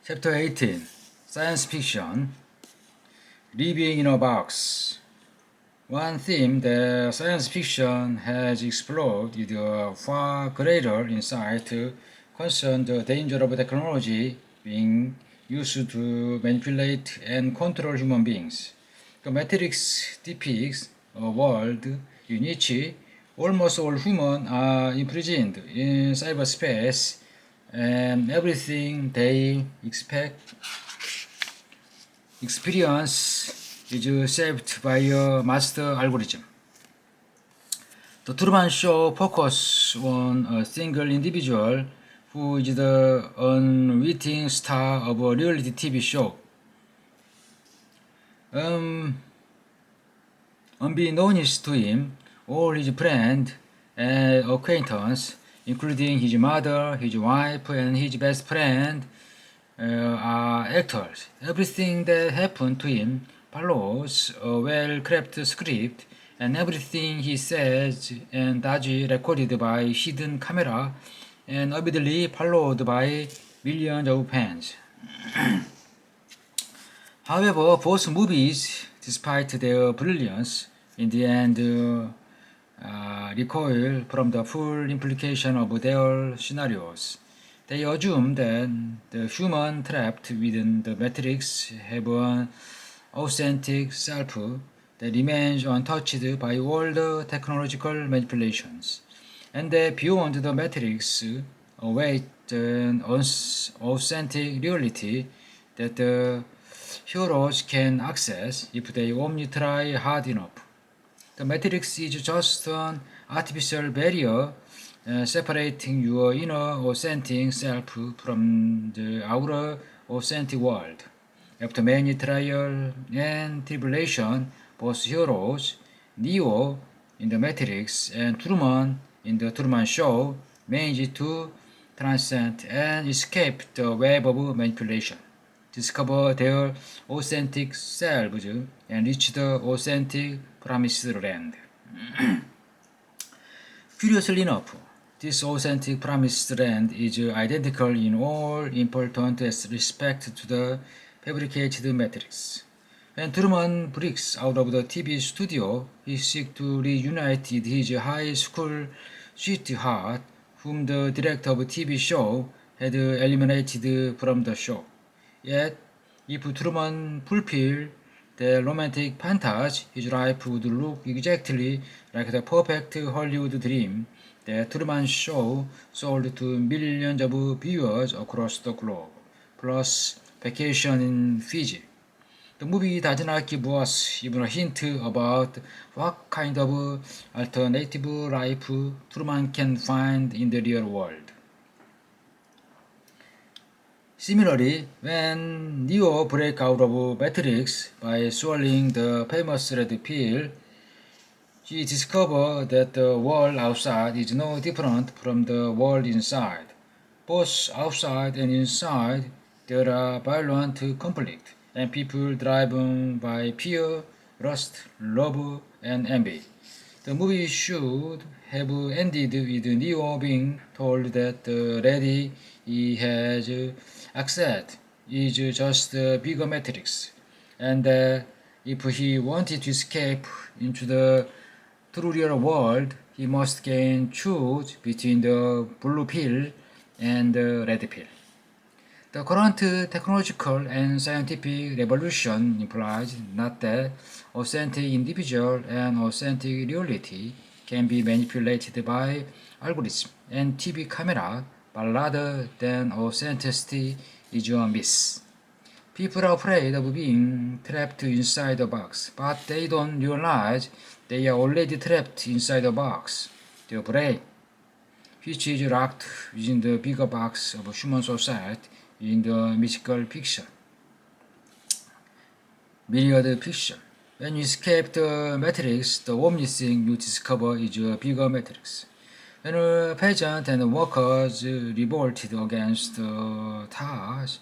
Chapter 18 Science Fiction Living in a Box. One theme that science fiction has explored with a far greater insight concerns the danger of technology being used to manipulate and control human beings. The Matrix depicts a world in which almost all humans are imprisoned in cyberspace and everything they experience is shaped by a master algorithm. The Truman Show focuses on a single individual who is the unwitting star of a reality TV show. Unbeknownst to him, all his friends and acquaintances, including his mother, his wife, and his best friend, are actors. Everything that happened to him follows a well-crafted script, and everything he says and does recorded by hidden camera and avidly followed by millions of fans. However, both movies, despite their brilliance, in the end recoil from the full implication of their scenarios. They assume that the human trapped within the matrix have an authentic self that remains untouched by all the technological manipulations, and that beyond the matrix awaits an authentic reality that the heroes can access if they only try hard enough. The matrix is just an artificial barrier separating your inner authentic self from the outer authentic world. After many trial and tribulation, both heroes, Neo in the Matrix and Truman in the Truman Show, managed to transcend and escape the web of manipulation, discover their authentic selves, and reach the authentic promised land. Curiously enough, this authentic promised land is identical in all important respect to the fabricated matrix. When Truman breaks out of the TV studio, he seeks to reunite with his high school sweetheart, whom the director of the TV show had eliminated from the show. Yet, if Truman fulfilled the romantic fantasy, his life would look exactly like the perfect Hollywood dream that Truman Show sold to millions of viewers across the globe, plus vacation in Fiji. The movie does not give us even a hint about what kind of alternative life Truman can find in the real world. Similarly, when Neo breaks out of Matrix by swallowing the famous red pill, he discovers that the world outside is no different from the world inside. Both outside and inside, there are violent conflict and people driven by fear, lust, love, and envy. The movie should have ended with Neo being told that the lady he has accessed is just a bigger matrix, and that if he wanted to escape into the true real world, he must again choose between the blue pill and the red pill. The current technological and scientific revolution implies not that authentic individual and authentic reality can be manipulated by algorithms and TV camera, but rather than authenticity is a myth. People are afraid of being trapped inside a box, but they don't realize they are already trapped inside a box, their brain, which is locked within the bigger box of human society in the mystical fiction, myriad fiction. When you escape the matrix, the only thing you discover is a bigger matrix. When peasants and workers revolted against the Taj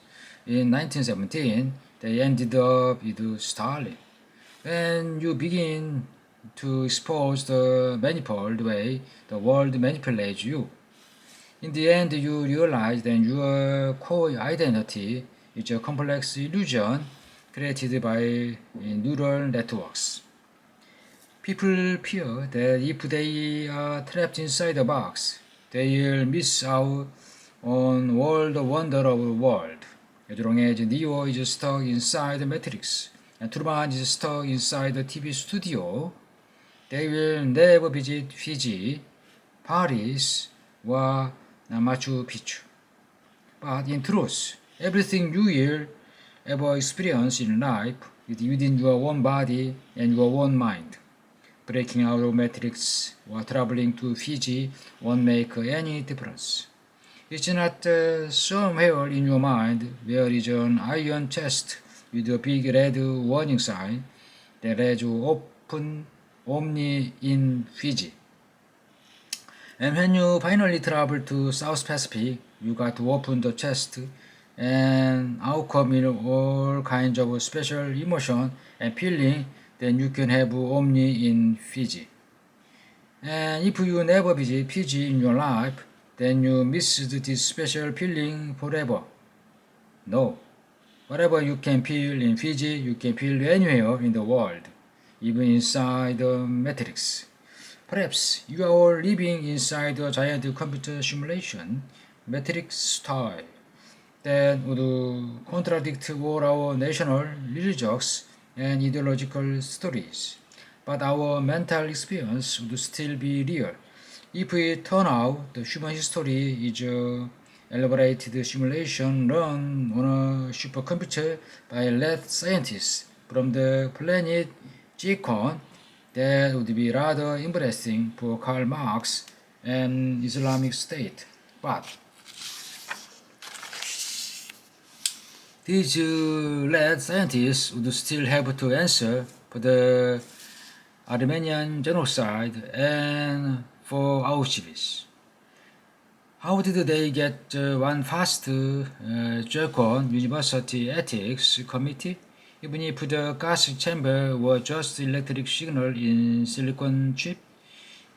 in 1917, they ended up with Stalin. When you begin to expose the manifold way the world manipulates you, in the end you realize that your core identity is a complex illusion created by neural networks. People fear that if they are trapped inside a box, they'll miss out on all the wonder of the world. As long as Neo is stuck inside the Matrix and Truman is stuck inside the TV studio, they will never visit Fiji, Paris, or Machu Picchu. But in truth, everything you will ever experience in life is within your own body and your own mind. Breaking out of Matrix or traveling to Fiji won't make any difference. It's not somewhere in your mind where is an iron chest with a big red warning sign that reads open only in Fiji. And when you finally travel to South Pacific, you got to open the chest and out come in all kinds of special emotion and feeling that you can have only in Fiji. And if you never visit Fiji in your life, then you missed this special feeling forever. No. Whatever you can feel in Fiji, you can feel anywhere in the world, even inside the Matrix. Perhaps you are all living inside a giant computer simulation, Matrix style, that would contradict all our national religious and ideological stories. But our mental experience would still be real if we turn out the human history is a elaborated simulation run on a supercomputer by lab scientists from the planet mijkor. That would be rather embarrassing for Karl Marx and Islamic State. But these lab scientists would still have to answer for the Armenian genocide and for Auschwitz. How did they get one fast Jekon University Ethics Committee, even if the gas chamber was just electric signal in silicon chip?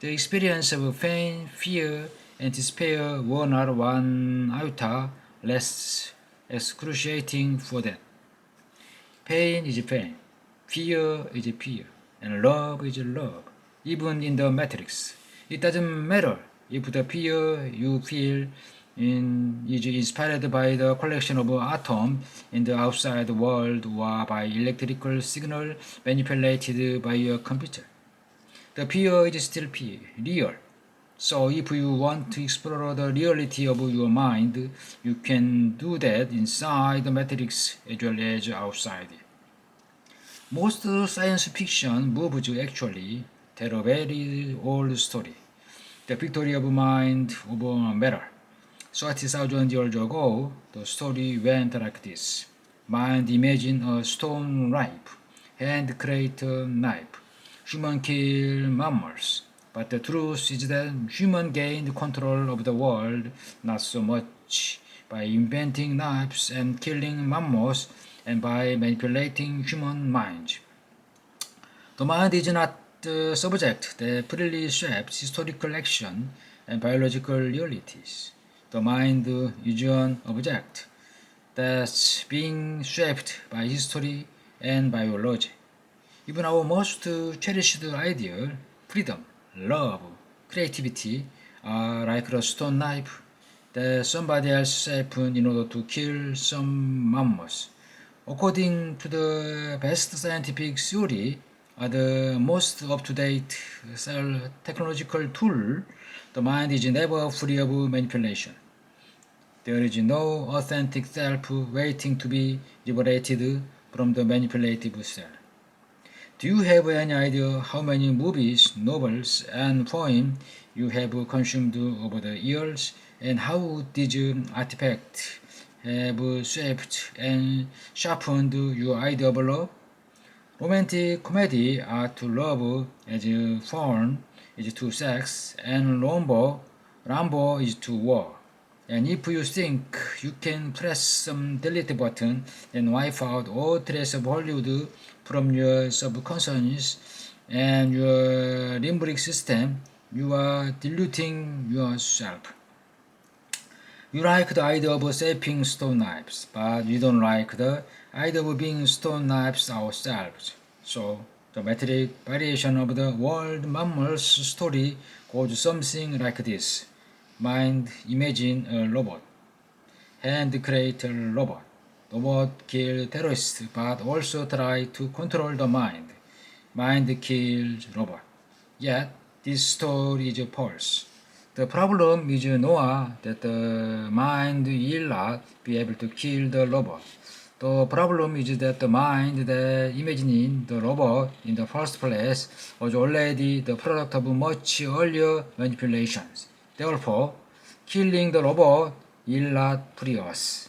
The experience of pain, fear, and despair were not one iota less excruciating for them. Pain is pain, fear is fear, and love is love, even in the Matrix. It doesn't matter if the fear you feel is inspired by the collection of atoms in the outside world or by electrical signal manipulated by a computer. The fear is still fear, real. So if you want to explore the reality of your mind, you can do that inside the Matrix as well as outside. Most science fiction movies actually tell a very old story, the victory of mind over matter. 30,000 years ago, the story went like this. Mind imagined a stone knife, hand create a knife. Human kill mammals. But the truth is that human gained control of the world not so much by inventing knives and killing mammals and by manipulating human minds. The mind is not the subject that freely shapes historical action and biological realities. The mind is an object that's being shaped by history and biology. Even our most cherished ideal, freedom, love, creativity, are like a stone knife that somebody else shaped in order to kill some mammals. According to the best scientific theory, are the most up-to-date technological tool, the mind is never free of manipulation. There is no authentic self waiting to be liberated from the manipulative self. Do you have any idea how many movies, novels, and poems you have consumed over the years, and how these artifacts have shaped and sharpened your idea of love? Romantic comedy are to love as porn is to sex, and Rambo is to war. And if you think you can press some delete button and wipe out all trace of Hollywood from your subconscious and your limbic system, you are diluting yourself. You like the idea of shaping stone knives, but we don't like the idea of being stone knives ourselves. So, the metric variation of the world mammal's story goes something like this. Mind, imagine a robot. Hand, create a robot. Robot kill terrorists, but also try to control the mind. Mind kills robot. Yet, this story is false. The problem is Noah that the mind will not be able to kill the robot. The problem is that the mind that imagining the robot in the first place was already the product of much earlier manipulations. Therefore, killing the robot will not free us.